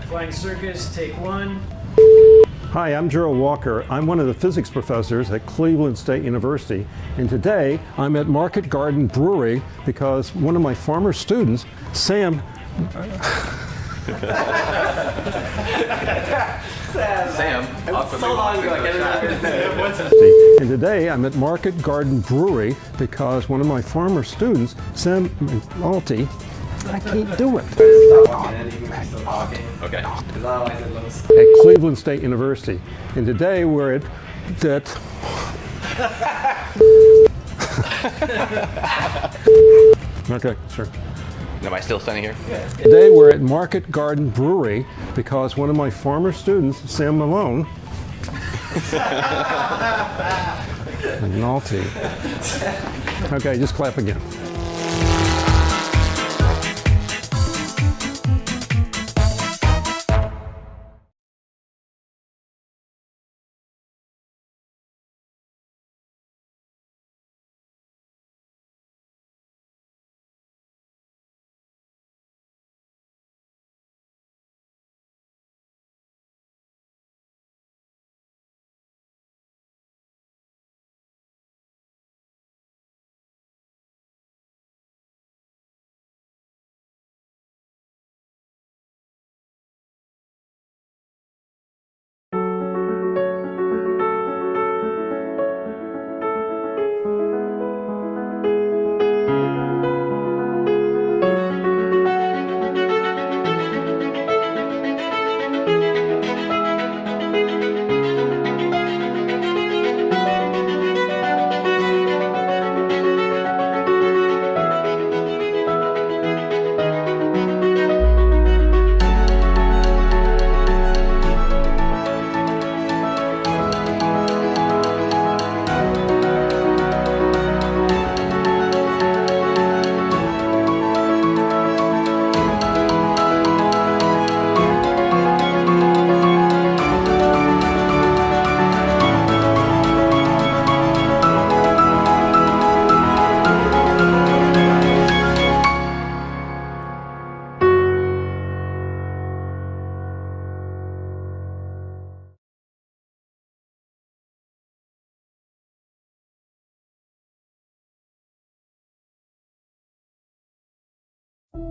Flying Circus, take one. Hi, I'm Gerald Walker. I'm one of the physics professors at Cleveland State University, and today I'm at Market Garden Brewery because one of my former students, Sam. And today I'm at Market Garden Brewery because one of my former students, Sam Malty, I can't do it. Okay. At Cleveland State University. And today we're at Okay, sure. Am I still standing here? Yeah. Today we're at Market Garden Brewery because one of my former students, Sam Malone, Naughty. Okay, just clap again.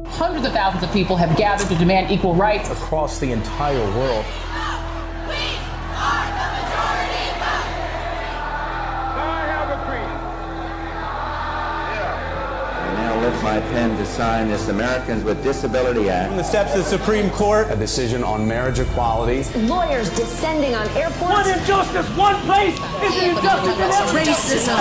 Hundreds of thousands of people have gathered to demand equal rights across the entire world. We are the majority vote. I have agreed. I now lift my pen to sign this Americans with Disability Act. On the steps of the Supreme Court, a decision on marriage equality. Lawyers descending on airports. One injustice, one place is an injustice in every Racism.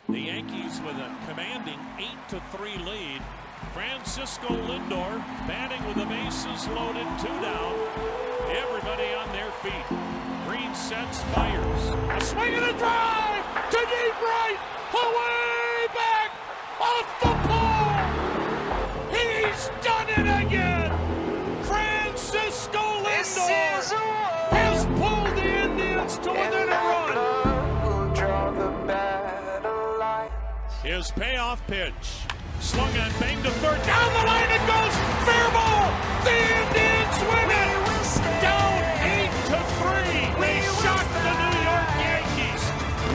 The Yankees with a commanding 8-3 lead. Francisco Lindor batting with the bases loaded, 2 down. Everybody on their feet. Green sets, fires. A swing and a drive to deep right. Away back off the pole. He's done it again. Francisco Lindor has pulled the Indians to within a run. His payoff pitch. Swung and banged to third. Down the line it goes. Fair ball. The Indians win it. Down 8-3. They shocked the New York Yankees.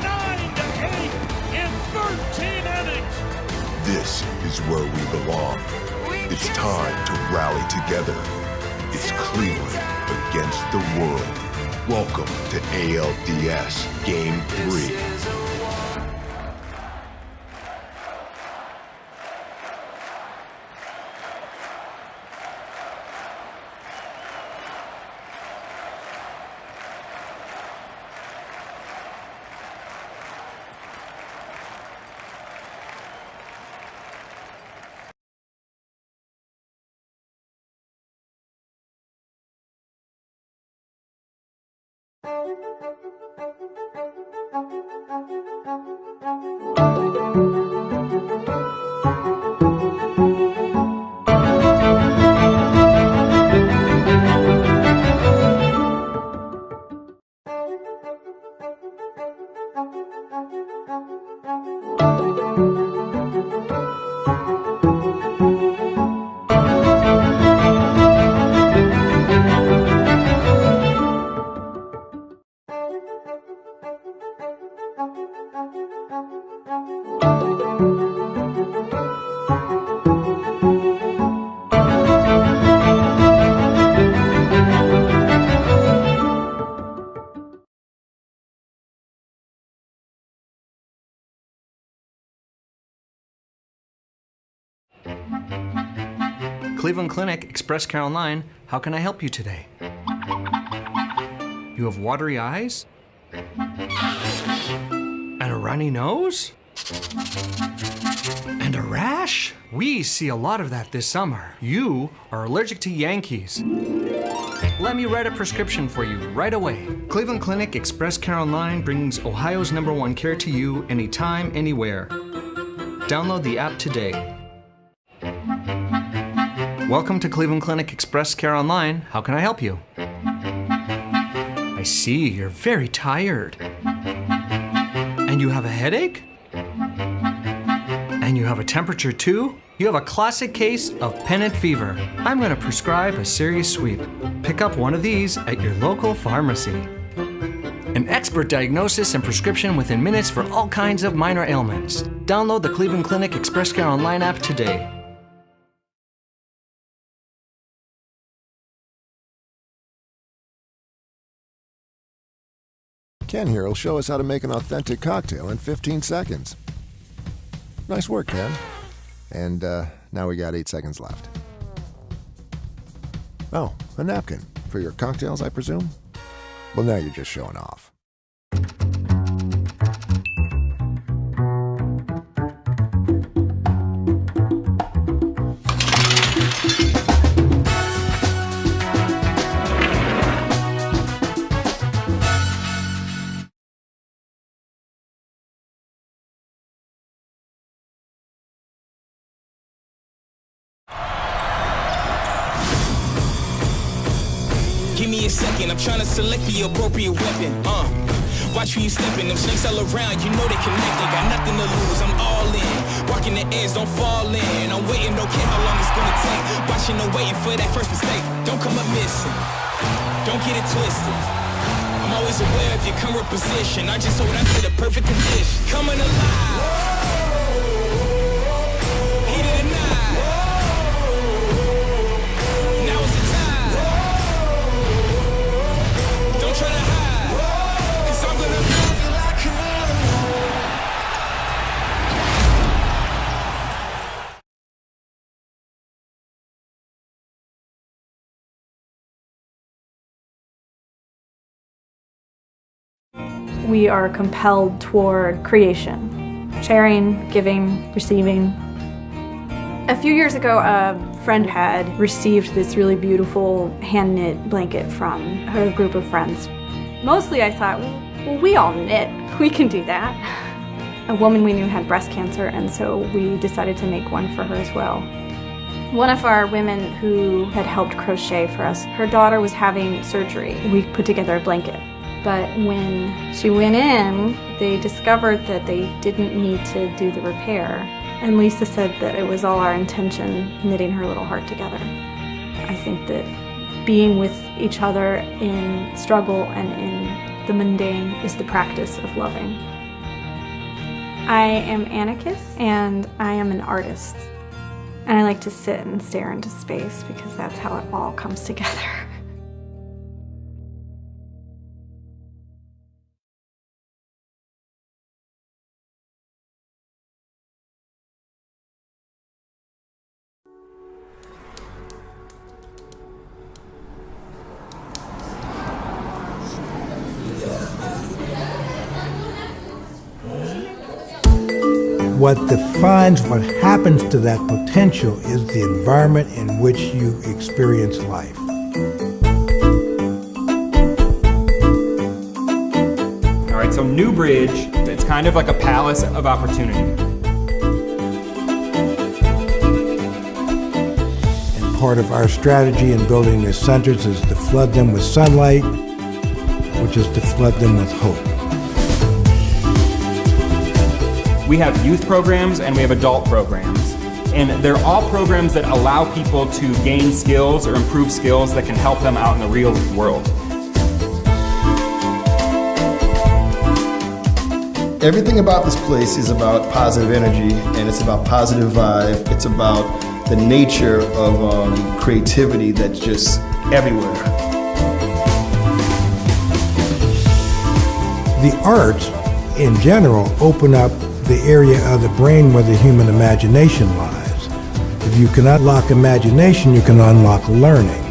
9-8 in 13 innings. This is where we belong. It's time to rally together. It's Cleveland against the world. Welcome to ALDS Game 3. Cleveland Clinic, Express Care Online, how can I help you today? You have watery eyes? And a runny nose? And a rash? We see a lot of that this summer. You are allergic to Yankees. Let me write a prescription for you right away. Cleveland Clinic, Express Care Online brings Ohio's #1 care to you anytime, anywhere. Download the app today. Welcome to Cleveland Clinic Express Care Online. How can I help you? I see, you're very tired. And you have a headache? And you have a temperature too? You have a classic case of pennant fever. I'm going to prescribe a serious sweep. Pick up one of these at your local pharmacy. An expert diagnosis and prescription within minutes for all kinds of minor ailments. Download the Cleveland Clinic Express Care Online app today. Ken here will show us how to make an authentic cocktail in 15 seconds. Nice work, Ken. And now we got 8 seconds left. Oh, a napkin. For your cocktails, I presume? Well, now you're just showing off. Give me a second, I'm trying to select the appropriate weapon. Watch who you stepping, them snakes all around, you know they connected. Got nothing to lose, I'm all in. Walking the edge, don't fall in. I'm waiting, don't care how long it's gonna take. Watching and waiting for that first mistake. Don't come up missing, don't get it twisted. I'm always aware of your current position. I just hold on to the perfect condition. Coming alive. Heat of the night. Now is the time. Don't try to hide, 'cause I'm gonna move you like an animal. We are compelled toward creation, sharing, giving, receiving. A few years ago, a friend had received this really beautiful hand-knit blanket from her group of friends. Mostly I thought, well, we all knit. We can do that. A woman we knew had breast cancer, and so we decided to make one for her as well. One of our women who had helped crochet for us, her daughter was having surgery. We put together a blanket. But when she went in, they discovered that they didn't need to do the repair. And Lisa said that it was all our intention knitting her little heart together. I think that being with each other in struggle and in the mundane is the practice of loving. I am Anarchist and I am an artist. And I like to sit and stare into space because that's how it all comes together. What defines what happens to that potential is the environment in which you experience life. All right, so Newbridge, it's kind of like a palace of opportunity. And part of our strategy in building these centers is to flood them with sunlight, which is to flood them with hope. We have youth programs and we have adult programs. And they're all programs that allow people to gain skills or improve skills that can help them out in the real world. Everything about this place is about positive energy, and it's about positive vibe. It's about the nature of creativity that's just everywhere. The arts, in general, open up the area of the brain where the human imagination lies. If you can unlock imagination, you can unlock learning.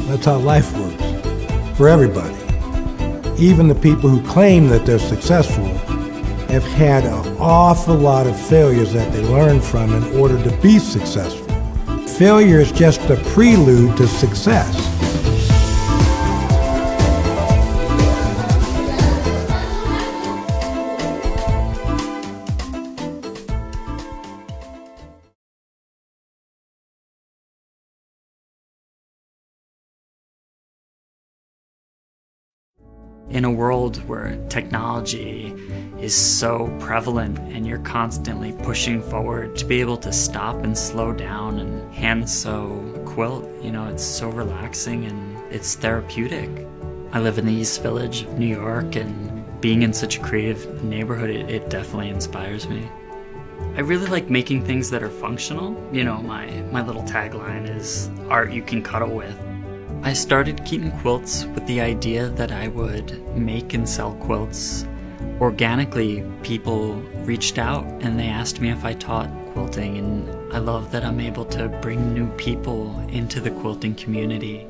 That's how life works, for everybody. Even the people who claim that they're successful have had an awful lot of failures that they learn from in order to be successful. Failure is just a prelude to success. In a world where technology is so prevalent and you're constantly pushing forward, to be able to stop and slow down and hand sew quilt, you know, it's so relaxing and it's therapeutic. I live in the East Village of New York, and being in such a creative neighborhood, it definitely inspires me. I really like making things that are functional. You know, my little tagline is art you can cuddle with. I started Keaton Quilts with the idea that I would make and sell quilts. Organically, people reached out and they asked me if I taught quilting, and I love that I'm able to bring new people into the quilting community.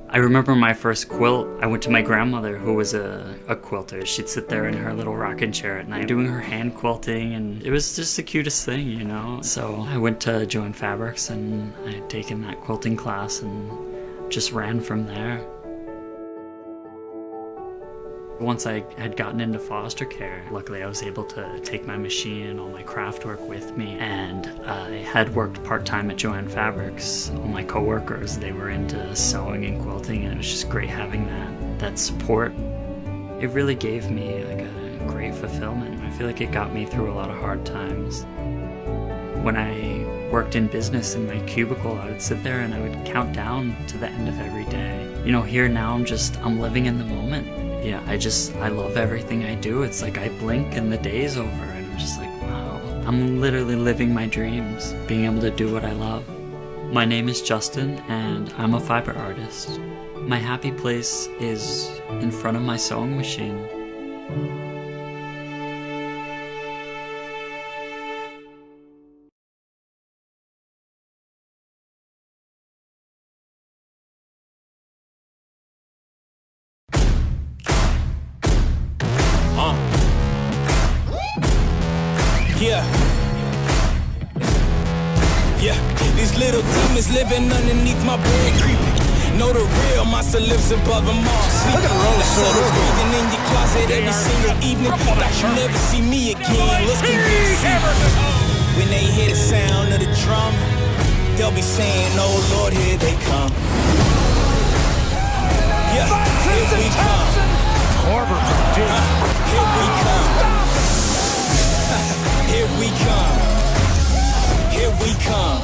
I remember my first quilt, I went to my grandmother, who was a quilter. She'd sit there in her little rocking chair at night doing her hand quilting, and it was just the cutest thing, you know? So I went to Joann Fabrics and I had taken that quilting class and just ran from there. Once I had gotten into foster care, luckily I was able to take my machine and all my craft work with me, and I had worked part-time at Joann Fabrics. All my coworkers, they were into sewing and quilting, and it was just great having that support. It really gave me like a great fulfillment. I feel like it got me through a lot of hard times. When I worked in business in my cubicle, I would sit there and I would count down to the end of every day. You know, here now I'm living in the moment. Yeah, I love everything I do. It's like I blink and the day's over, and I'm just like, wow, I'm literally living my dreams, being able to do what I love. My name is Justin, and I'm a fiber artist. My happy place is in front of my sewing machine. Yeah, these little demons living underneath my brain creeping. Know the real monster lives above them all. Look at the roller subtle breathing in your closet every single evening. Like you never see me again. Looking when they hear the sound of the drum, they'll be saying, "Oh Lord, here they come." Yeah, here we come. Here we come. Here we come. Here we come.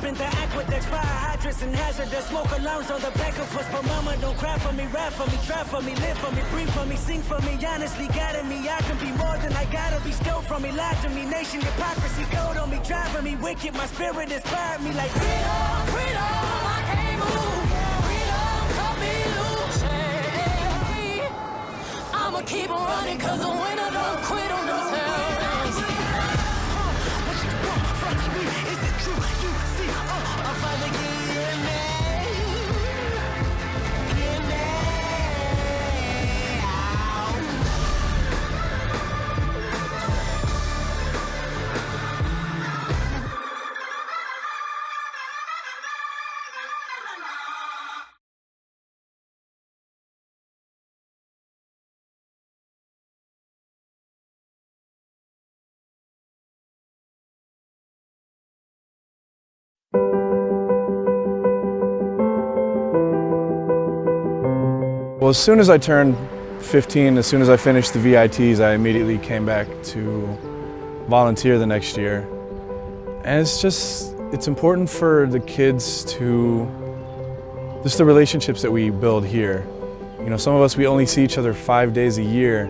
been the aqueducts, fire hydrants, and hazardous smoke alarms on the back of us. But mama, don't cry for me, rap for me, try for me, live for me, breathe for me, sing for me. Honestly, guiding me, I can be more than I gotta be. Stole from me, lied to me, nation hypocrisy, gold on me, driving me wicked. My spirit inspired me like freedom, freedom. I can't move. Freedom, cut me loose. Hey, I'ma keep on running 'cause the winner don't quit on themselves. What you want from me? Is it true? You see, I'm finally getting mad. Getting mad. Well, as soon as I turned 15, as soon as I finished the VITs, I immediately came back to volunteer the next year. And it's important for the kids to, just the relationships that we build here. You know, some of us, we only see each other 5 days a year,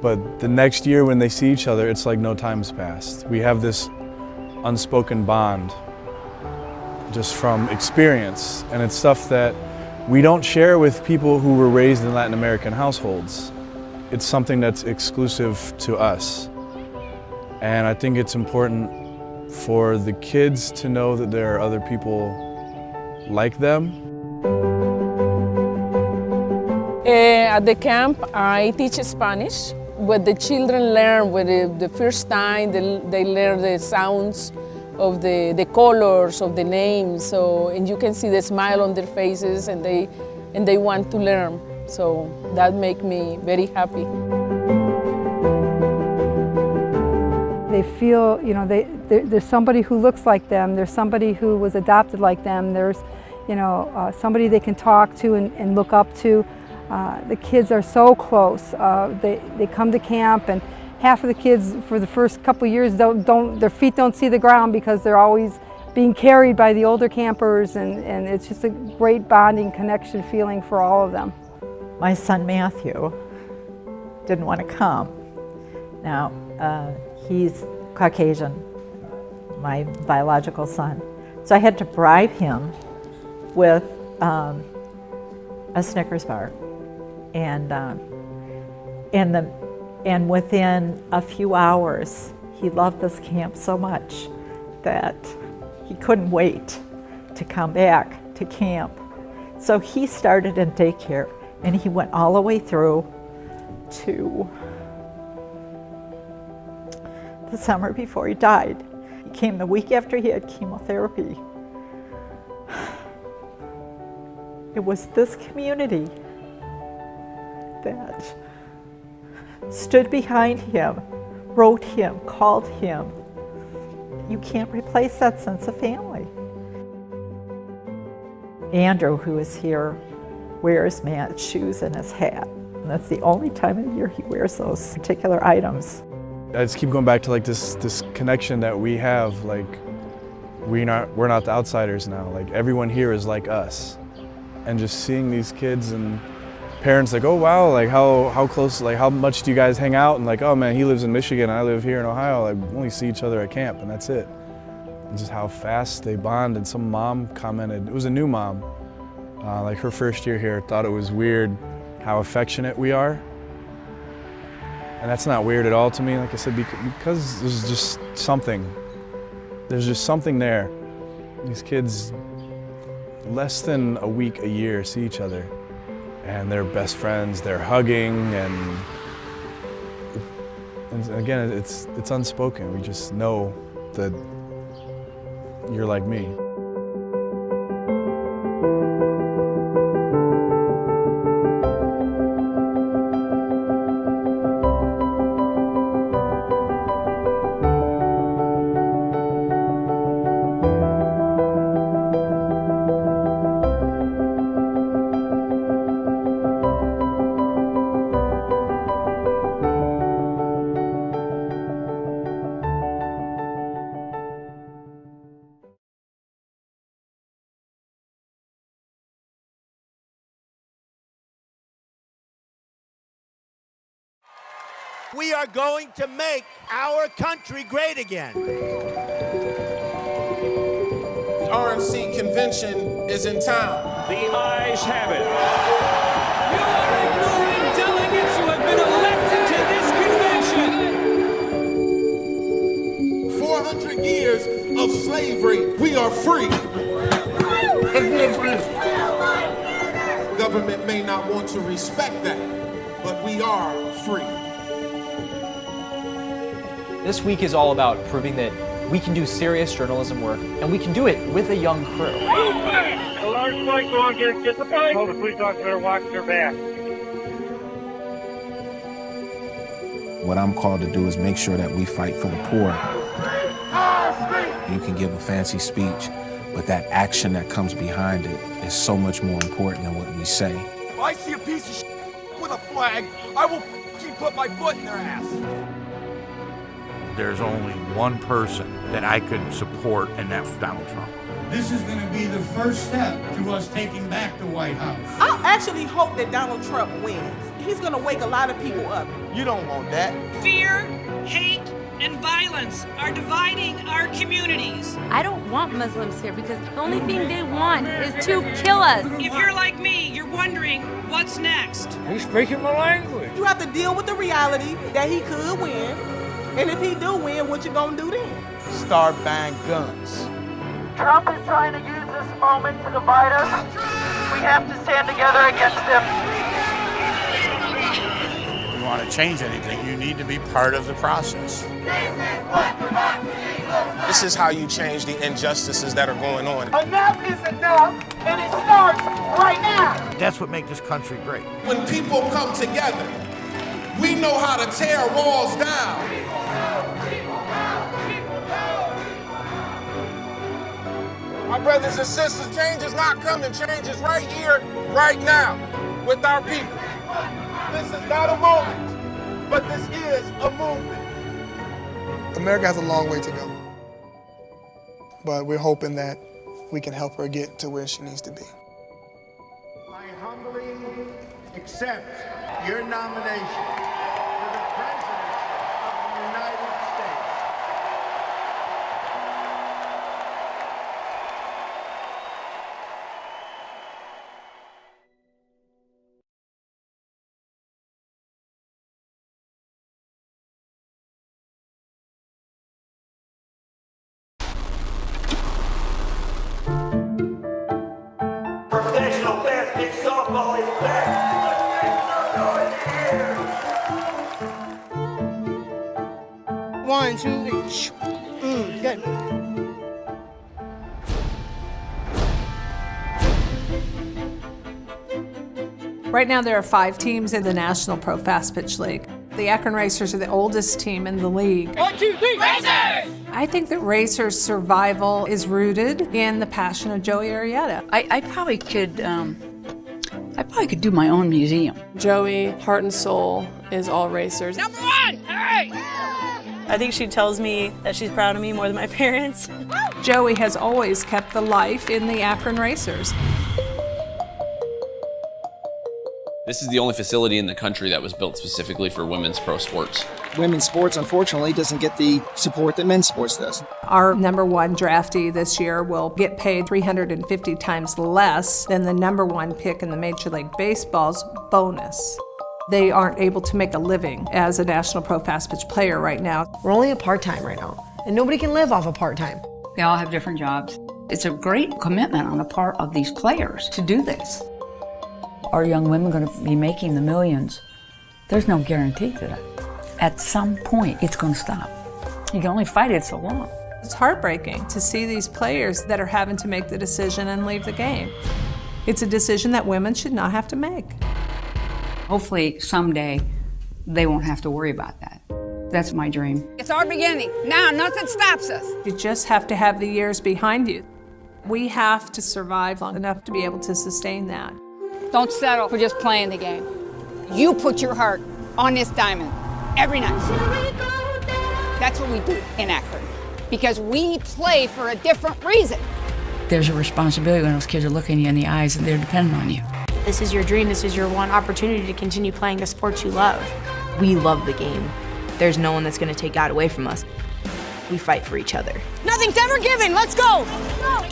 but the next year when they see each other, it's like no time's passed. We have this unspoken bond just from experience, and it's stuff that we don't share with people who were raised in Latin American households. It's something that's exclusive to us. And I think it's important for the kids to know that there are other people like them. At the camp, I teach Spanish. What the children learn, when the first time they learn the sounds of the colors of the names, so, and you can see the smile on their faces, and they want to learn. So that makes me very happy. They feel, you know, there's somebody who looks like them. There's somebody who was adopted like them. There's, you know, somebody they can talk to and look up to. The kids are so close. They come to camp, and half of the kids for the first couple years their feet don't see the ground because they're always being carried by the older campers, and it's just a great bonding connection feeling for all of them. My son Matthew didn't want to come. Now, he's Caucasian, my biological son. So I had to bribe him with a Snickers bar. And within a few hours, he loved this camp so much that he couldn't wait to come back to camp. So he started in daycare, and he went all the way through to the summer before he died. He came the week after he had chemotherapy. It was this community that stood behind him, wrote him, called him. You can't replace that sense of family. Andrew, who is here, wears Matt's shoes and his hat. And that's the only time of the year he wears those particular items. I just keep going back to like this connection that we have. Like we're not the outsiders now. Like everyone here is like us. And just seeing these kids and parents like, oh wow, like how close, like how much do you guys hang out? And like, oh man, he lives in Michigan, I live here in Ohio. Like we only see each other at camp, and that's it. And just how fast they bond. And some mom commented, it was a new mom, like her first year here, thought it was weird how affectionate we are. And that's not weird at all to me, like I said, because there's just something. There's just something there. These kids, less than a week a year, see each other. And they're best friends, they're hugging, and again, it's unspoken. We just know that you're like me. We are going to make our country great again. The RNC convention is in town. The ayes have it. You are ignoring delegates who have been elected to this convention. 400 years of slavery, we are free. Government may not want to respect that, but we are free. This week is all about proving that we can do serious journalism work, and we can do it with a young crew. A large bike going, get the bike. Oh, the police officer watch their back. What I'm called to do is make sure that we fight for the poor. You can give a fancy speech, but that action that comes behind it is so much more important than what we say. If I see a piece of shit with a flag, I will put my foot in their ass. There's only one person that I could support, and that's Donald Trump. This is going to be the first step to us taking back the White House. I actually hope that Donald Trump wins. He's going to wake a lot of people up. You don't want that. Fear, hate, and violence are dividing our communities. I don't want Muslims here because the only thing they want is to kill us. If you're like me, you're wondering what's next. He's speaking my language. You have to deal with the reality that he could win. And if he do win, what you gonna do then? Start buying guns. Trump is trying to use this moment to divide us. We have to stand together against him. If you want to change anything, you need to be part of the process. This is how you change the injustices that are going on. Enough is enough, and it starts right now. That's what makes this country great. When people come together, we know how to tear walls down. My brothers and sisters, change is not coming. Change is right here, right now, with our people. This is not a moment, but this is a movement. America has a long way to go, but we're hoping that we can help her get to where she needs to be. I humbly accept your nomination for the President of the United States. Professional fast pitch softball is back. One, two, three. Good. Right now there are 5 teams in the National Pro Fast Pitch League. The Akron Racers are the oldest team in the league. 1, 2, 3, Racers! I think that Racers' survival is rooted in the passion of Joey Arrieta. I probably could do my own museum. Joey, heart and soul, is all Racers. Number 1! Hey! I think she tells me that she's proud of me more than my parents. Joey has always kept the life in the Akron Racers. This is the only facility in the country that was built specifically for women's pro sports. Women's sports, unfortunately, doesn't get the support that men's sports does. Our #1 draftee this year will get paid 350 times less than the #1 pick in the Major League Baseball's bonus. They aren't able to make a living as a National Pro Fast Pitch player right now. We're only a part-time right now, and nobody can live off a part-time. They all have different jobs. It's a great commitment on the part of these players to do this. Are young women going to be making the millions? There's no guarantee to that. At some point, it's going to stop. You can only fight it so long. It's heartbreaking to see these players that are having to make the decision and leave the game. It's a decision that women should not have to make. Hopefully, someday, they won't have to worry about that. That's my dream. It's our beginning. Now, nothing stops us. You just have to have the years behind you. We have to survive long enough to be able to sustain that. Don't settle for just playing the game. You put your heart on this diamond every night. That's what we do in Akron, because we play for a different reason. There's a responsibility when those kids are looking you in the eyes and they're dependent on you. This is your dream. This is your one opportunity to continue playing the sport you love. We love the game. There's no one that's going to take God away from us. We fight for each other. Nothing's ever given. Let's go.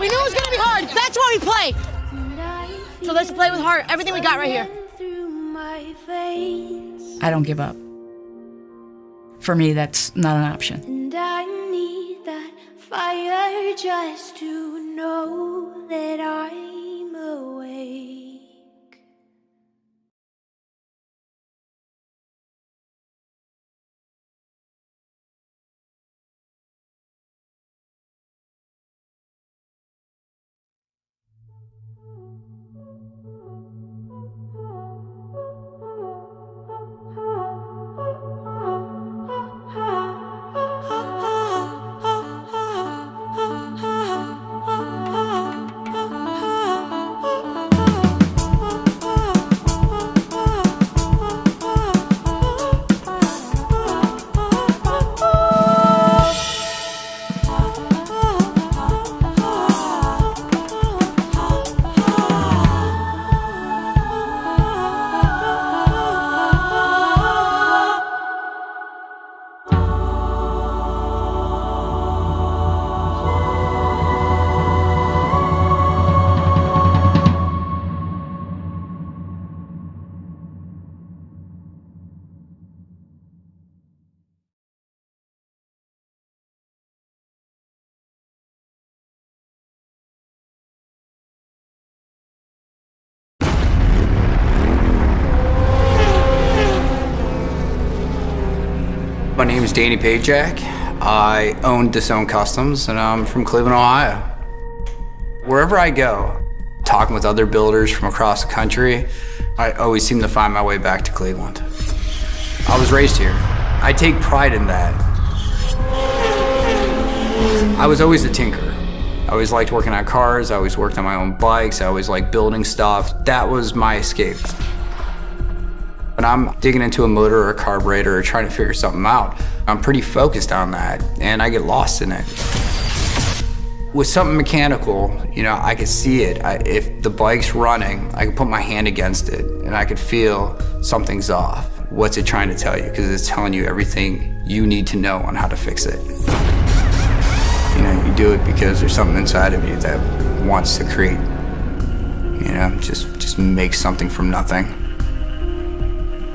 We knew it was going to be hard. That's why we play. So let's play with heart. Everything we got right here. I don't give up. For me, that's not an option. And I need that fire just to know that I'm awake. My name is Danny Pajak. I own Disown Customs, and I'm from Cleveland, Ohio. Wherever I go, talking with other builders from across the country, I always seem to find my way back to Cleveland. I was raised here. I take pride in that. I was always a tinker. I always liked working on cars, I always worked on my own bikes, I always liked building stuff. That was my escape. When I'm digging into a motor or a carburetor or trying to figure something out, I'm pretty focused on that, and I get lost in it. With something mechanical, you know, I could see it. If the bike's running, I can put my hand against it, and I could feel something's off. What's it trying to tell you? Because it's telling you everything you need to know on how to fix it. You know, you do it because there's something inside of you that wants to create, you know, just make something from nothing.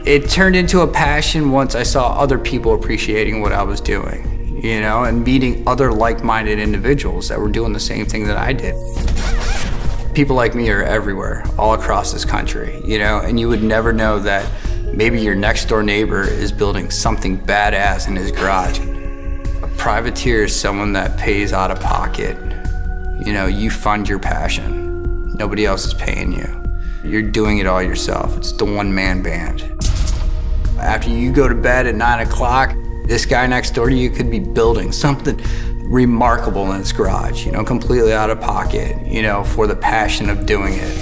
It turned into a passion once I saw other people appreciating what I was doing, you know, and meeting other like-minded individuals that were doing the same thing that I did. People like me are everywhere, all across this country, you know, and you would never know that maybe your next door neighbor is building something badass in his garage. A privateer is someone that pays out of pocket. You know, you fund your passion. Nobody else is paying you. You're doing it all yourself. It's the one-man band. After you go to bed at 9 o'clock, this guy next door to you could be building something remarkable in his garage, you know, completely out of pocket, you know, for the passion of doing it.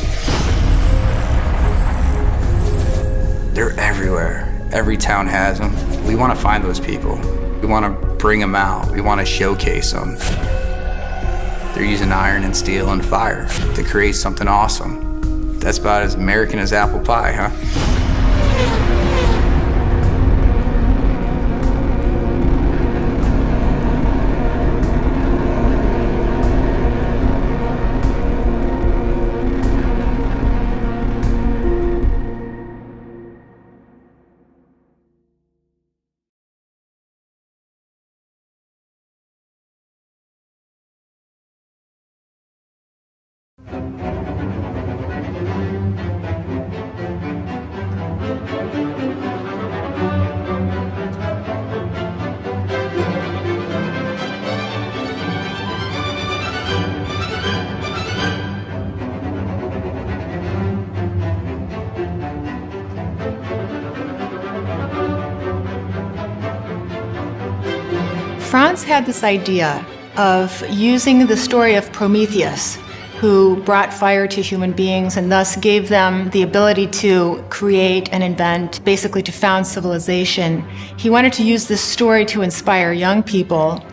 They're everywhere. Every town has them. We want to find those people. We want to bring them out. We want to showcase them. They're using iron and steel and fire to create something awesome. That's about as American as apple pie, huh? Franz had this idea of using the story of Prometheus, who brought fire to human beings and thus gave them the ability to create and invent, basically to found civilization. He wanted to use this story to inspire young people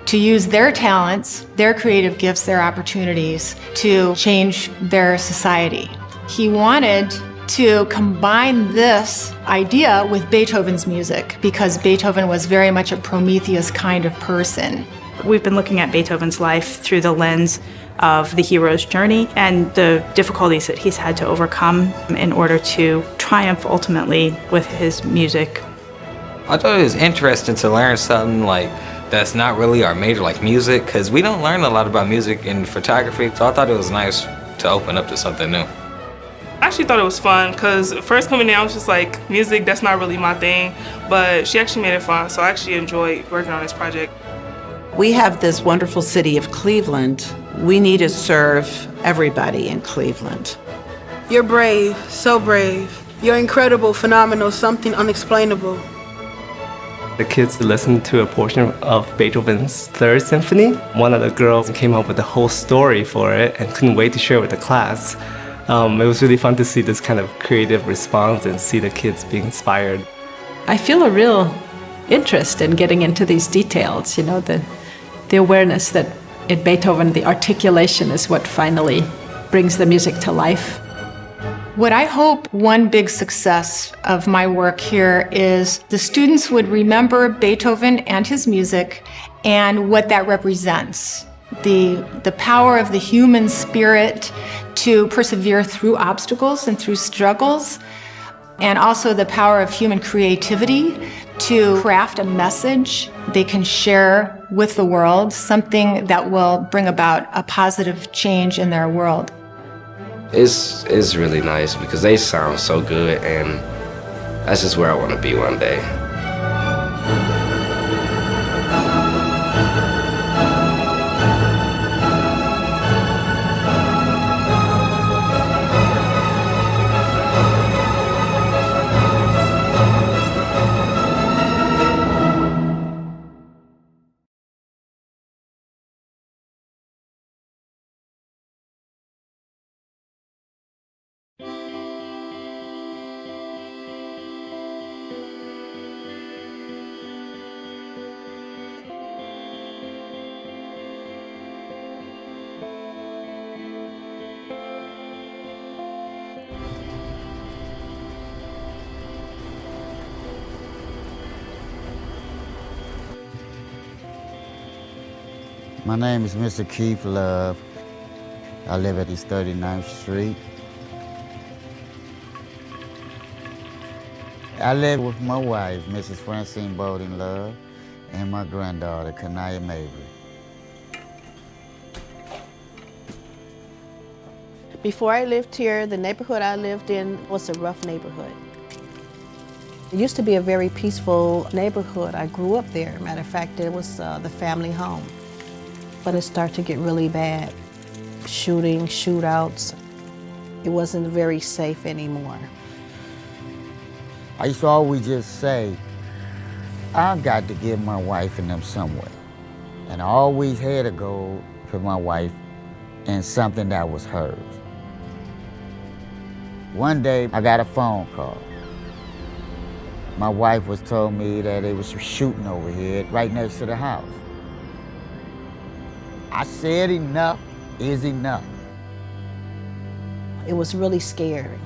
to use their talents, their creative gifts, their opportunities to change their society. He wanted to combine this idea with Beethoven's music, because Beethoven was very much a Prometheus kind of person. We've been looking at Beethoven's life through the lens of the hero's journey and the difficulties that he's had to overcome in order to triumph ultimately with his music. I thought it was interesting to learn something like that's not really our major, like music, because we don't learn a lot about music in photography, so I thought it was nice to open up to something new. I actually thought it was fun because first coming in, I was just like, music, that's not really my thing, but she actually made it fun, so I actually enjoyed working on this project. We have this wonderful city of Cleveland. We need to serve everybody in Cleveland. You're brave, so brave. You're incredible, phenomenal, something unexplainable. The kids listened to a portion of Beethoven's Third Symphony. One of the girls came up with the whole story for it and couldn't wait to share it with the class. It was really fun to see this kind of creative response and see the kids being inspired. I feel a real interest in getting into these details, you know, the awareness that in Beethoven, the articulation is what finally brings the music to life. What I hope one big success of my work here is the students would remember Beethoven and his music and what that represents. The power of the human spirit to persevere through obstacles and through struggles, and also the power of human creativity to craft a message they can share with the world, something that will bring about a positive change in their world. It's really nice because they sound so good, and that's just where I want to be one day. My name is Mr. Keith Love. I live at East 39th Street. I live with my wife, Mrs. Francine Bowden Love, and my granddaughter, Kanaya Mabry. Before I lived here, the neighborhood I lived in was a rough neighborhood. It used to be a very peaceful neighborhood. I grew up there. Matter of fact, it was the family home. But it started to get really bad. Shooting, shootouts. It wasn't very safe anymore. I used to always just say, I've got to give my wife and them some way. And I always had a goal for my wife and something that was hers. One day, I got a phone call. My wife was told me that there was some shooting over here right next to the house. I said enough is enough. It was really scary.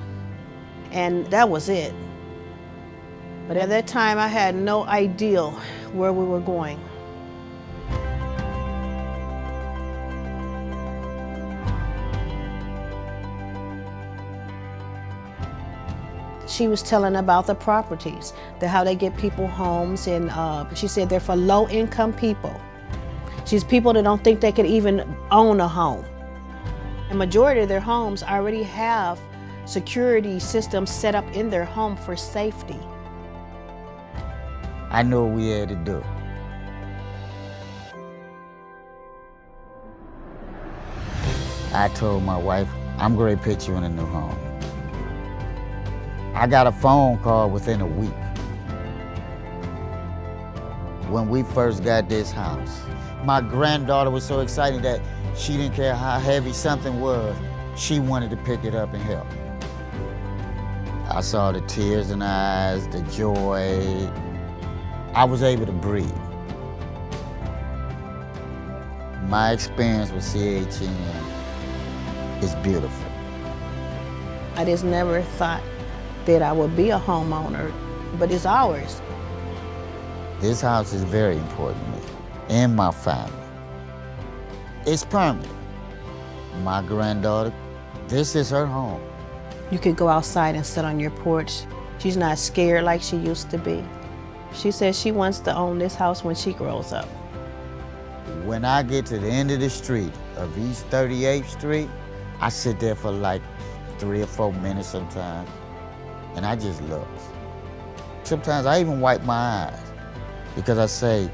And that was it. But at that time, I had no idea where we were going. She was telling about the properties, how they get people homes, and she said they're for low-income people. She's people that don't think they could even own a home. The majority of their homes already have security systems set up in their home for safety. I knew what we had to do. I told my wife, I'm going to put you in a new home. I got a phone call within a week. When we first got this house, my granddaughter was so excited that she didn't care how heavy something was. She wanted to pick it up and help. I saw the tears in her eyes, the joy. I was able to breathe. My experience with CHN is beautiful. I just never thought that I would be a homeowner, but it's ours. This house is very important to me and my family. It's permanent. My granddaughter, this is her home. You could go outside and sit on your porch. She's not scared like she used to be. She says she wants to own this house when she grows up. When I get to the end of the street of East 38th Street, I sit there for like 3 or 4 minutes sometimes, and I just look. Sometimes I even wipe my eyes because I say,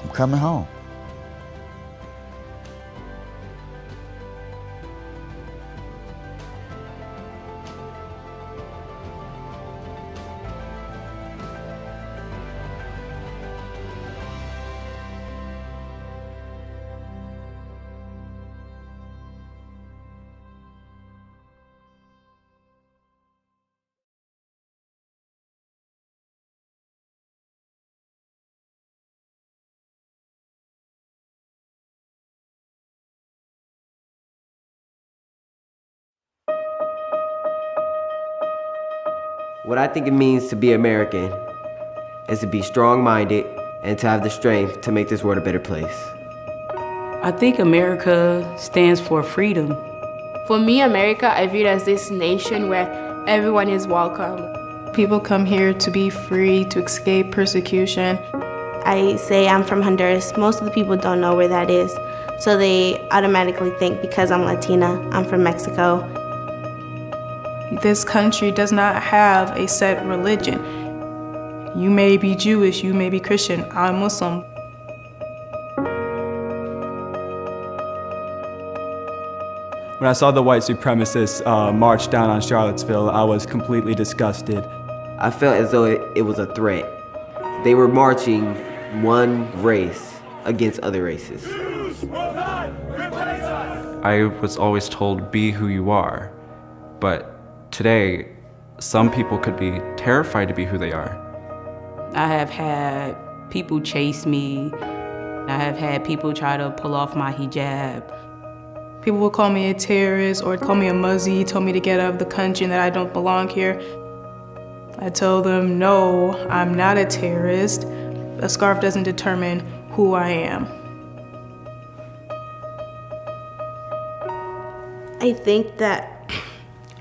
I'm coming home. What I think it means to be American is to be strong-minded and to have the strength to make this world a better place. I think America stands for freedom. For me, America, I view it as this nation where everyone is welcome. People come here to be free, to escape persecution. I say I'm from Honduras. Most of the people don't know where that is, so they automatically think because I'm Latina, I'm from Mexico. This country does not have a set religion. You may be Jewish, you may be Christian, I'm Muslim. When I saw the white supremacists march down on Charlottesville, I was completely disgusted. I felt as though it was a threat. They were marching one race against other races. I was always told, be who you are. But today, some people could be terrified to be who they are. I have had people chase me. I have had people try to pull off my hijab. People will call me a terrorist or call me a muzzy, tell me to get out of the country and that I don't belong here. I tell them, no, I'm not a terrorist. A scarf doesn't determine who I am. I think that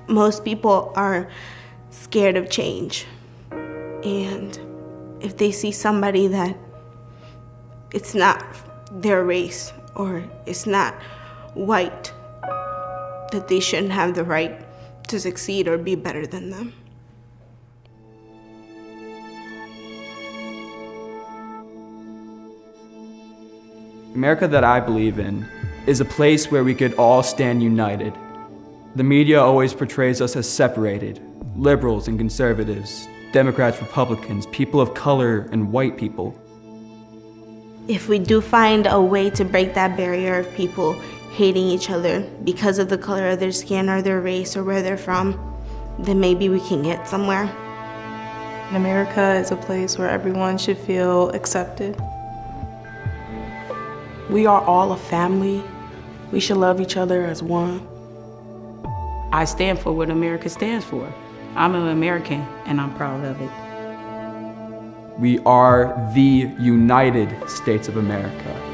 most people are scared of change. And if they see somebody that it's not their race or it's not white, that they shouldn't have the right to succeed or be better than them. America that I believe in is a place where we could all stand united. The media always portrays us as separated, liberals and conservatives, Democrats, Republicans, people of color and white people. If we do find a way to break that barrier of people hating each other because of the color of their skin or their race or where they're from, then maybe we can get somewhere. America is a place where everyone should feel accepted. We are all a family. We should love each other as one. I stand for what America stands for. I'm an American, and I'm proud of it. We are the United States of America.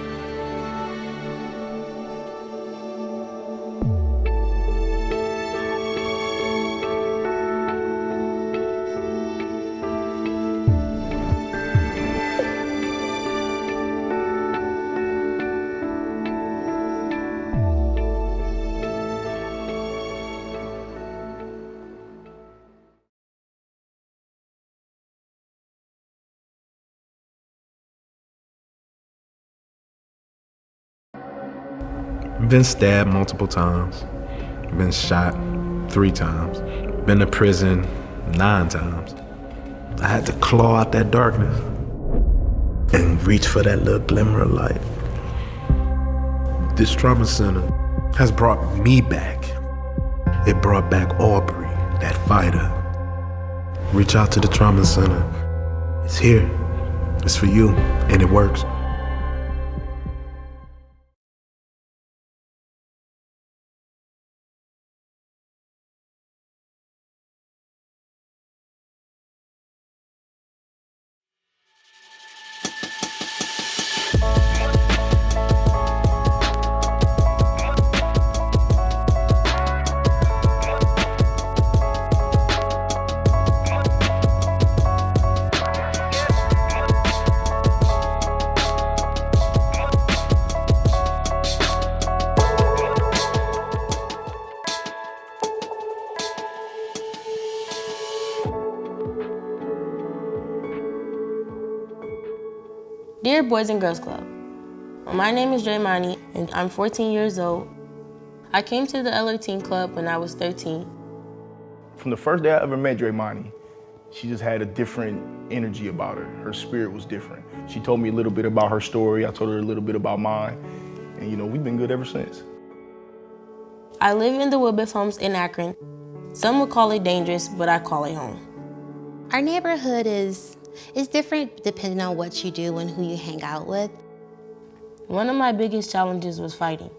I've been stabbed multiple times, been shot 3 times, been to prison 9 times. I had to claw out that darkness and reach for that little glimmer of light. This trauma center has brought me back. It brought back Aubrey, that fighter. Reach out to the trauma center. It's here, it's for you, and it works. Dear Boys and Girls Club, my name is Draymani and I'm 14 years old. I came to the LA Teen Club when I was 13. From the first day I ever met Draymani, she just had a different energy about her. Her spirit was different. She told me a little bit about her story. I told her a little bit about mine. And you know, we've been good ever since. I live in the Woodbeth Homes in Akron. Some would call it dangerous, but I call it home. Our neighborhood is different depending on what you do and who you hang out with. One of my biggest challenges was fighting.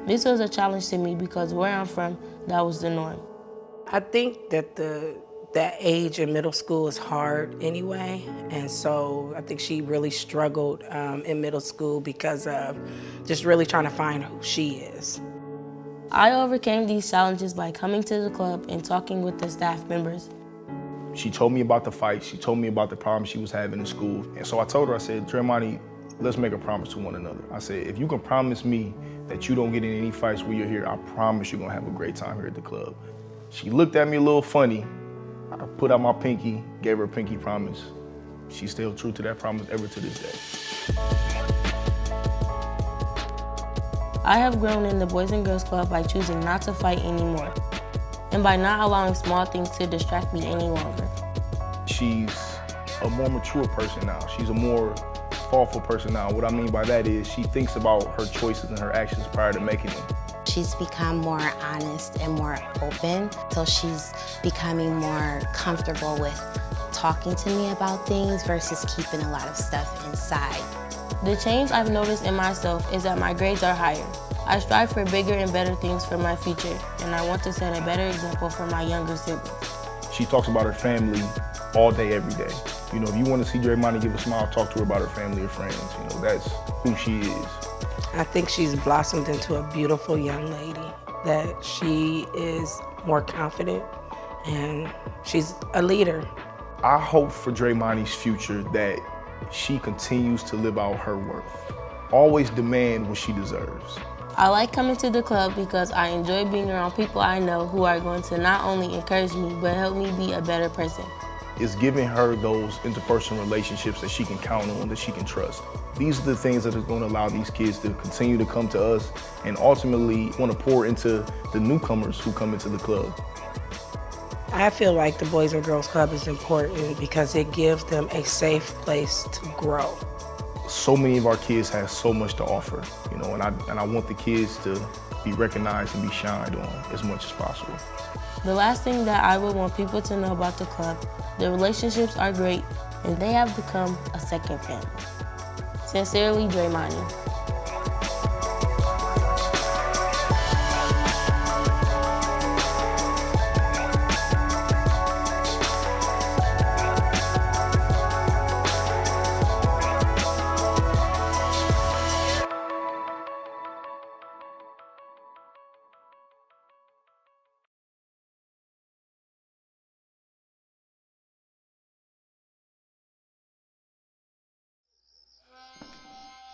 This was a challenge to me because where I'm from, that was the norm. I think that that age in middle school is hard anyway, and so I think she really struggled in middle school because of just really trying to find who she is. I overcame these challenges by coming to the club and talking with the staff members. She told me about the fight. She told me about the problems she was having in school. And so I told her, I said, Draymani, let's make a promise to one another. I said, if you can promise me that you don't get in any fights when you're here, I promise you're gonna have a great time here at the club. She looked at me a little funny. I put out my pinky, gave her a pinky promise. She's still true to that promise ever to this day. I have grown in the Boys and Girls Club by choosing not to fight anymore, and by not allowing small things to distract me any longer. She's a more mature person now. She's a more thoughtful person now. What I mean by that is she thinks about her choices and her actions prior to making them. She's become more honest and more open, so she's becoming more comfortable with talking to me about things versus keeping a lot of stuff inside. The change I've noticed in myself is that my grades are higher. I strive for bigger and better things for my future, and I want to set a better example for my younger siblings. She talks about her family all day, every day. You know, if you want to see Draymani give a smile, talk to her about her family or friends. You know, that's who she is. I think she's blossomed into a beautiful young lady, that she is more confident and she's a leader. I hope for Draymani's future that she continues to live out her worth. Always demand what she deserves. I like coming to the club because I enjoy being around people I know who are going to not only encourage me, but help me be a better person. It's giving her those interpersonal relationships that she can count on, that she can trust. These are the things that are going to allow these kids to continue to come to us and ultimately want to pour into the newcomers who come into the club. I feel like the Boys and Girls Club is important because it gives them a safe place to grow. So many of our kids have so much to offer, you know, and I want the kids to be recognized and be shined on as much as possible. The last thing that I would want people to know about the club, the relationships are great and they have become a second family. Sincerely, Draymani.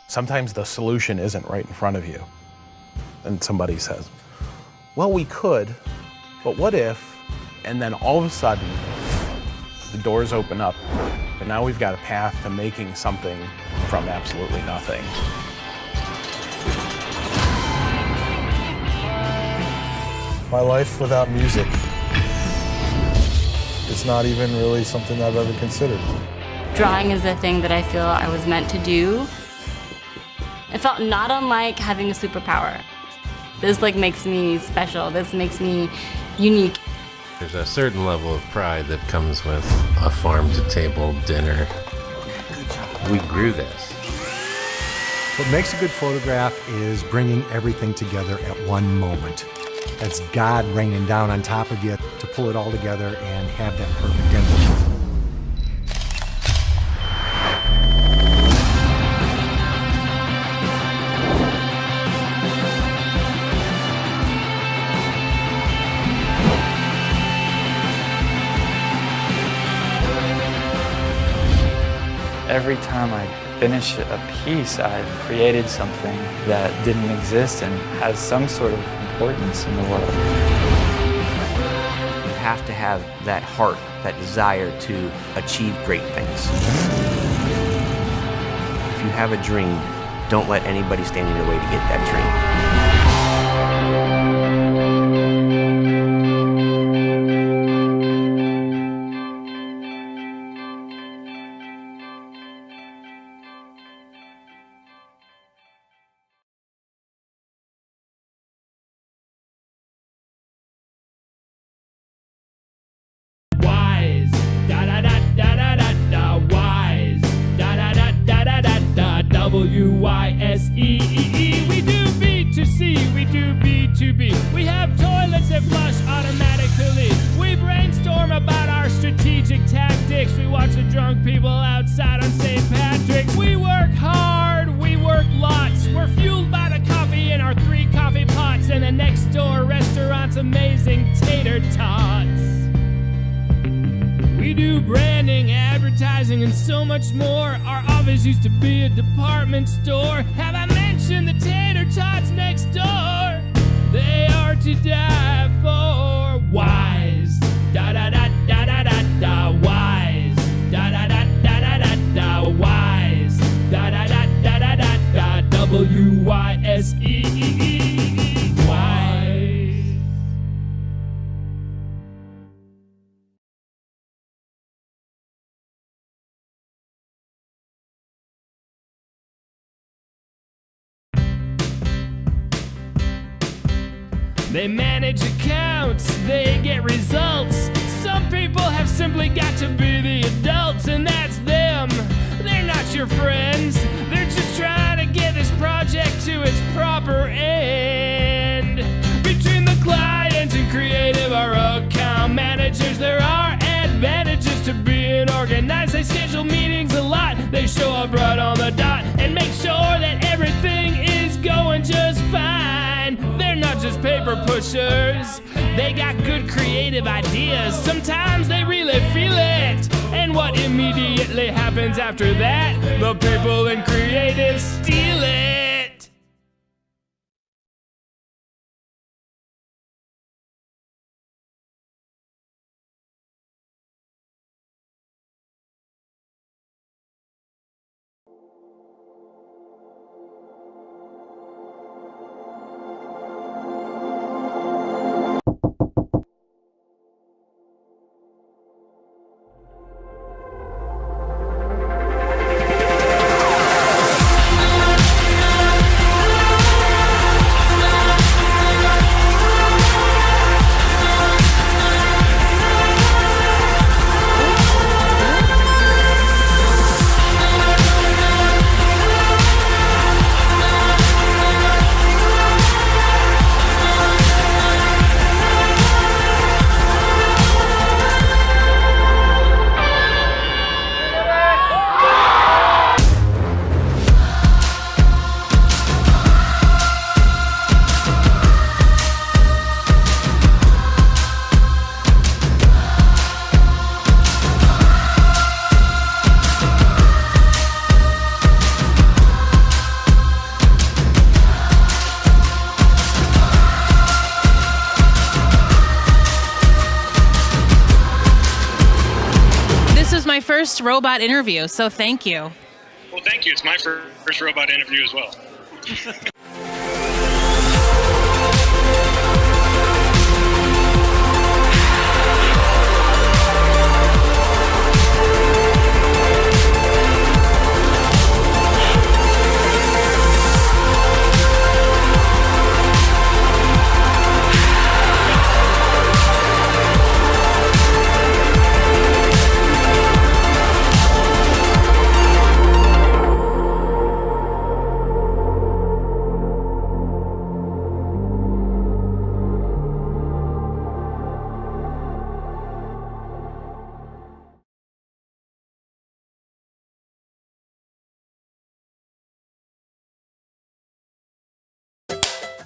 Sometimes the solution isn't right in front of you. And somebody says, well, we could, but what if? And then all of a sudden, the doors open up, and now we've got a path to making something from absolutely nothing. My life without music is not even really something I've ever considered. Drawing is a thing that I feel I was meant to do. It felt not unlike having a superpower. This makes me special. This makes me unique. There's a certain level of pride that comes with a farm-to-table dinner. We grew this. What makes a good photograph is bringing everything together at one moment. That's God raining down on top of you to pull it all together and have that perfect image. Every time I finish a piece, I've created something that didn't exist and has some sort of importance in the world. You have to have that heart, that desire to achieve great things. you have a dream, don't let anybody stand in your way to get that dream. W-Y-S-E-E-E. We do B2C, we do B2B. We have toilets that flush automatically. We brainstorm about our strategic tactics. We watch the drunk people outside on St. Patrick's. We work hard, we work lots. We're fueled by the coffee in our 3 coffee pots and the next door restaurant's amazing tater tots. We do branding, advertising, and so much more. Our office used to be a department store. Have I mentioned the tater tots next door? They are to die for. Wise, da da da da da da da. Wise, da da da da da da da. Wise, da da da da da da da. W-Y-S-E-E-E. Wise. They manage accounts, they get results. Some people have simply got to be the adults, and that's them. They're not your friends. They're just trying to get this project to its proper end. Between the client and creative or account managers, there are advantages to being organized. They schedule meetings a lot. They show up right on the dot and make sure that everything is going just fine. They're not just paper pushers. They got good creative ideas. Sometimes they really feel it. And what immediately happens after that? The people in creative steal it. First robot interview, so thank you. Well, thank you. It's my first robot interview as well.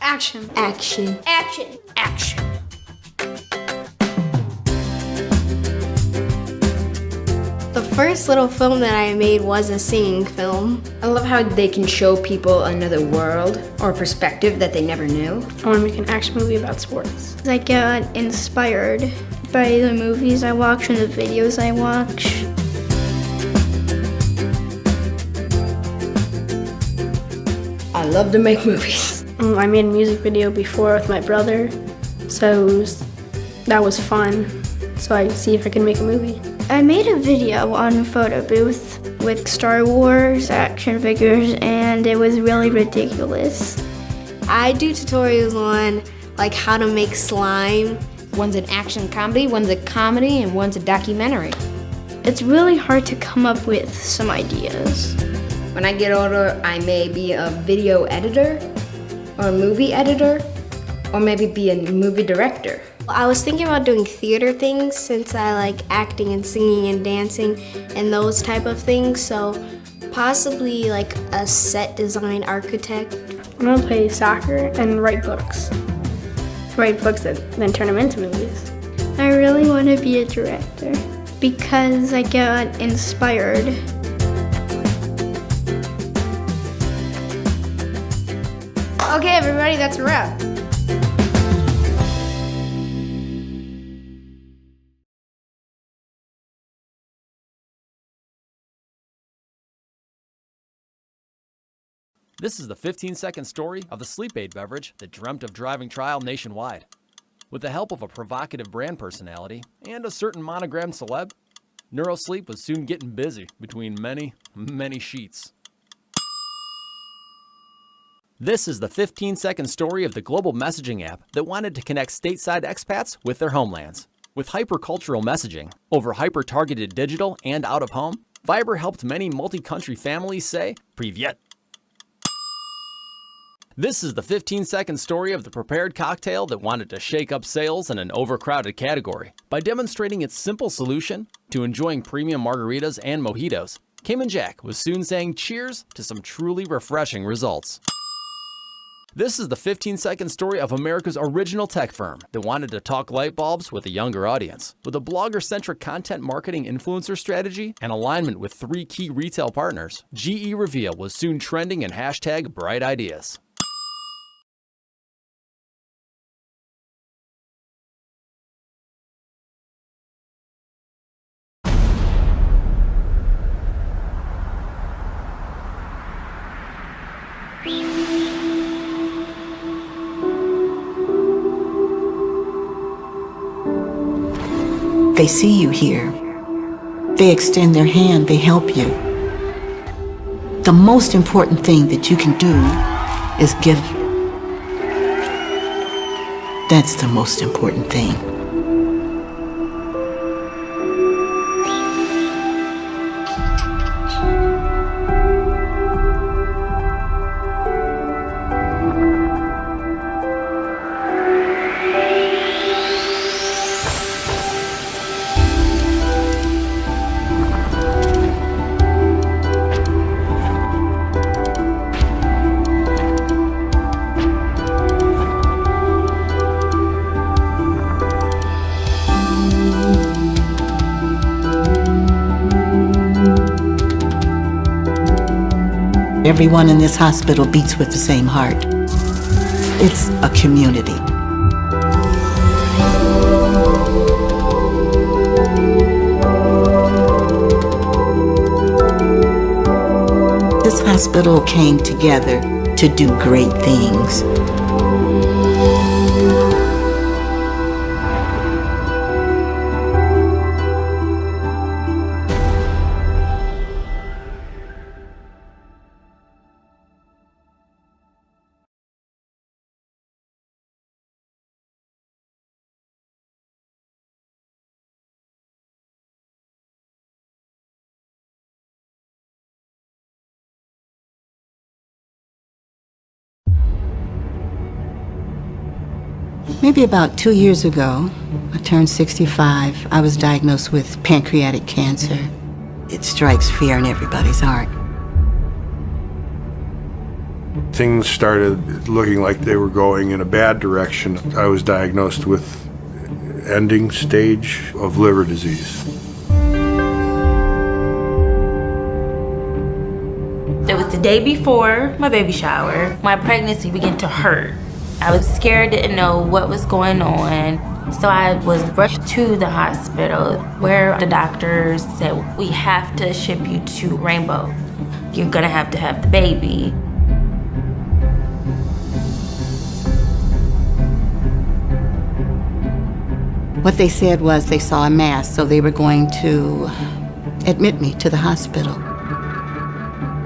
Action. Action. Action. Action. The first little film that I made was a singing film. I love how they can show people another world or perspective that they never knew. I want to make an action movie about sports. I get inspired by the movies I watch and the videos I watch. love to make movies. I made a music video before with my brother, so that was fun. So I see if I can make a movie. I made a video on a photo booth with Star Wars action figures, and it was really ridiculous. I do tutorials on like how to make slime. One's an action comedy, one's a comedy, and one's a documentary. It's really hard to come up with some ideas. When I get older, I may be a video editor, or a movie editor, or maybe be a movie director. I was thinking about doing theater things since I like acting and singing and dancing and those type of things, so possibly like a set design architect. I'm gonna play soccer and write books. Write books that then turn them into movies. I really want to be a director because I get inspired. Okay, everybody, that's a wrap. This is the 15-second story of the sleep aid beverage that dreamt of driving trial nationwide. With the help of a provocative brand personality and a certain monogrammed celeb, NeuroSleep was soon getting busy between many, many sheets. This is the 15-second story of the global messaging app that wanted to connect stateside expats with their homelands. With hyper-cultural messaging over hyper-targeted digital and out-of-home, Viber helped many multi-country families say, "Privyet." This is the 15-second story of the prepared cocktail that wanted to shake up sales in an overcrowded category. By demonstrating its simple solution to enjoying premium margaritas and mojitos, Cayman Jack was soon saying cheers to some truly refreshing results. This is the 15-second story of America's original tech firm that wanted to talk light bulbs with a younger audience. With a blogger-centric content marketing influencer strategy and alignment with 3 key retail partners, GE Reveal was soon trending in hashtag bright ideas. They see you here. They extend their hand, they help you. The most important thing that you can do is give. That's the most important thing. Everyone in this hospital beats with the same heart. It's a community. This hospital came together to do great things. Maybe about 2 years ago, I turned 65. I was diagnosed with pancreatic cancer. It strikes fear in everybody's heart. Things started looking like they were going in a bad direction. I was diagnosed with ending stage of liver disease. It was the day before my baby shower. My pregnancy began to hurt. I was scared, didn't know what was going on. So I was rushed to the hospital where the doctors said, "We have to ship you to Rainbow. You're gonna have to have the baby." What they said was they saw a mass, so they were going to admit me to the hospital.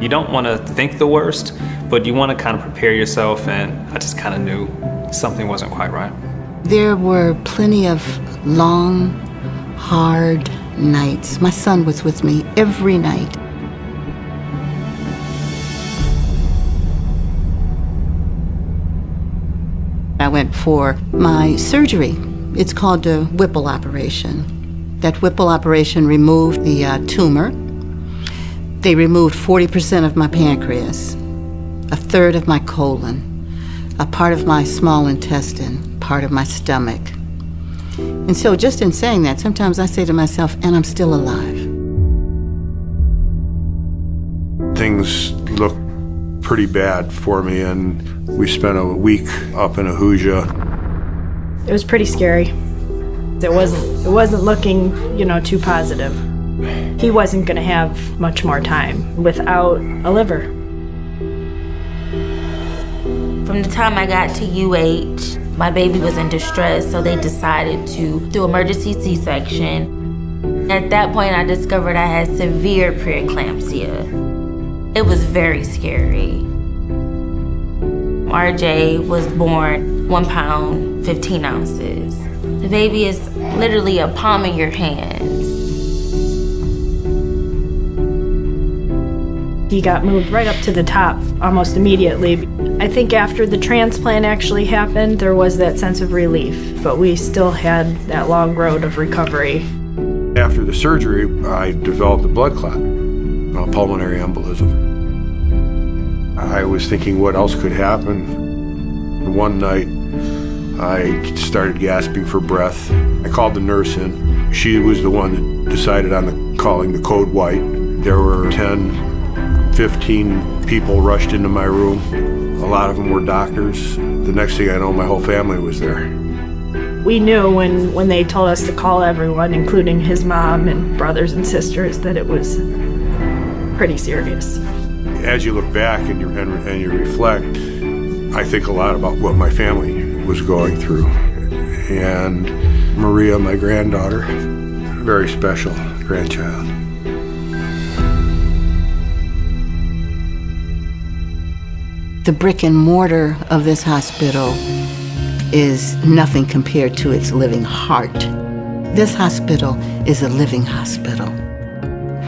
You don't want to think the worst, but you want to kind of prepare yourself, and I just kind of knew something wasn't quite right. There were plenty of long, hard nights. My son was with me every night. I went for my surgery. It's called a Whipple operation. That Whipple operation removed the tumor. They removed 40% of my pancreas, a third of my colon, a part of my small intestine, part of my stomach. And so just in saying that, sometimes I say to myself, and I'm still alive. Things look pretty bad for me, and we spent a week up in Ahuja. It was pretty scary. It wasn't looking, too positive. He wasn't going to have much more time without a liver. From the time I got to UH, my baby was in distress, so they decided to do emergency C-section. At that point, I discovered I had severe preeclampsia. It was very scary. RJ was born 1 pound, 15 ounces. The baby is literally a palm in your hands. He got moved right up to the top almost immediately. I think after the transplant actually happened, there was that sense of relief, but we still had that long road of recovery. After the surgery, I developed a blood clot, a pulmonary embolism. I was thinking what else could happen. One night, I started gasping for breath. I called the nurse in. She was the one that decided on calling the code white. There were 10, 15 people rushed into my room. A lot of them were doctors. The next thing I know, my whole family was there. We knew when they told us to call everyone, including his mom and brothers and sisters, that it was pretty serious. As you look back and you reflect, I think a lot about what my family was going through. And Maria, my granddaughter, a very special grandchild. The brick and mortar of this hospital is nothing compared to its living heart. This hospital is a living hospital.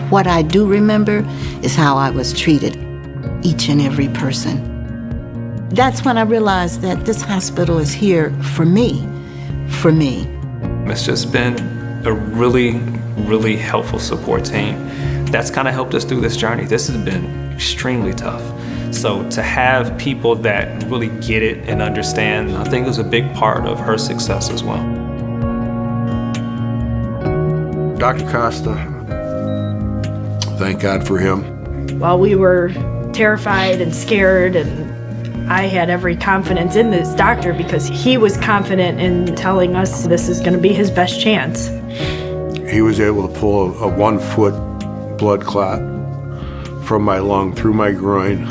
What I do remember is how I was treated, each and every person. That's when I realized that this hospital is here for me, for me. It's just been a really, really helpful support team that's kind of helped us through this journey. This has been extremely tough. So to have people that really get it and understand, I think is a big part of her success as well. Dr. Costa, thank God for him. While we were terrified and scared, and I had every confidence in this doctor because he was confident in telling us this is going to be his best chance. He was able to pull a 1 foot blood clot from my lung through my groin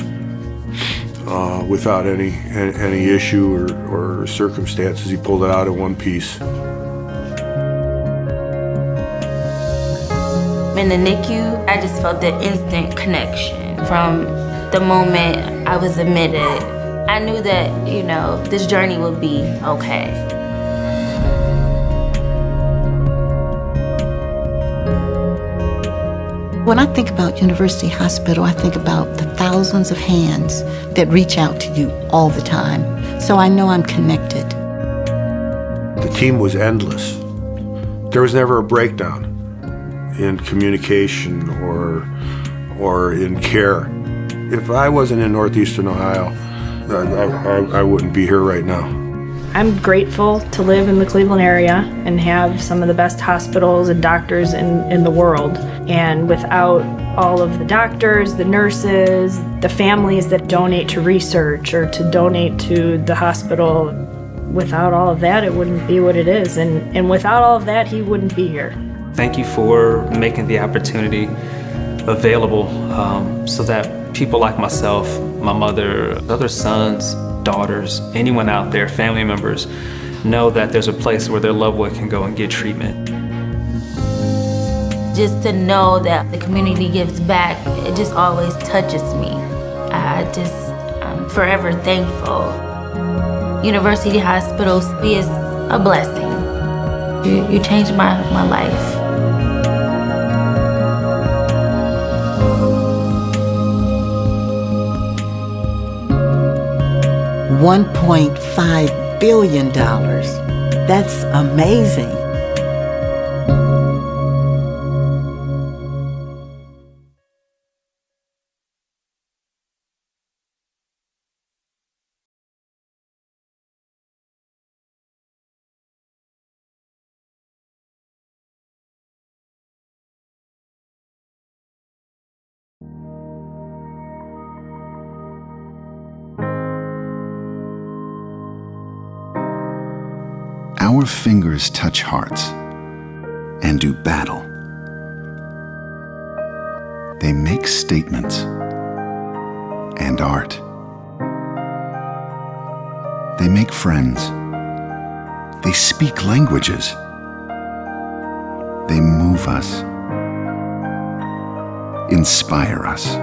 without any issue or circumstances. He pulled it out in one piece. In the NICU, I just felt the instant connection from the moment I was admitted. I knew that, this journey would be okay. When I think about University Hospital, I think about the thousands of hands that reach out to you all the time. So I know I'm connected. The team was endless. There was never a breakdown in communication or in care. If I wasn't in Northeastern Ohio, I wouldn't be here right now. I'm grateful to live in the Cleveland area and have some of the best hospitals and doctors in the world. And without all of the doctors, the nurses, the families that donate to research or to donate to the hospital, without all of that, it wouldn't be what it is. And without all of that, he wouldn't be here. Thank you for making the opportunity available so that people like myself, my mother, other sons, daughters, anyone out there, family members, know that there's a place where their loved one can go and get treatment. Just to know that the community gives back, it just always touches me. I'm forever thankful. University Hospital is a blessing. You changed my life. $1.5 billion. That's amazing. Our fingers touch hearts and do battle. They make statements and art. They make friends. They speak languages. They move us, inspire us,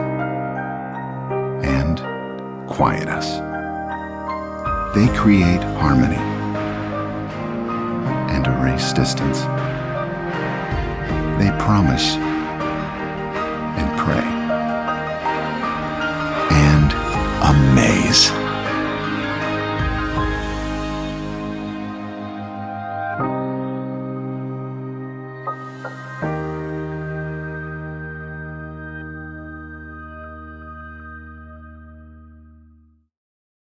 and quiet us. They create harmony and erase distance. They promise and pray and amaze.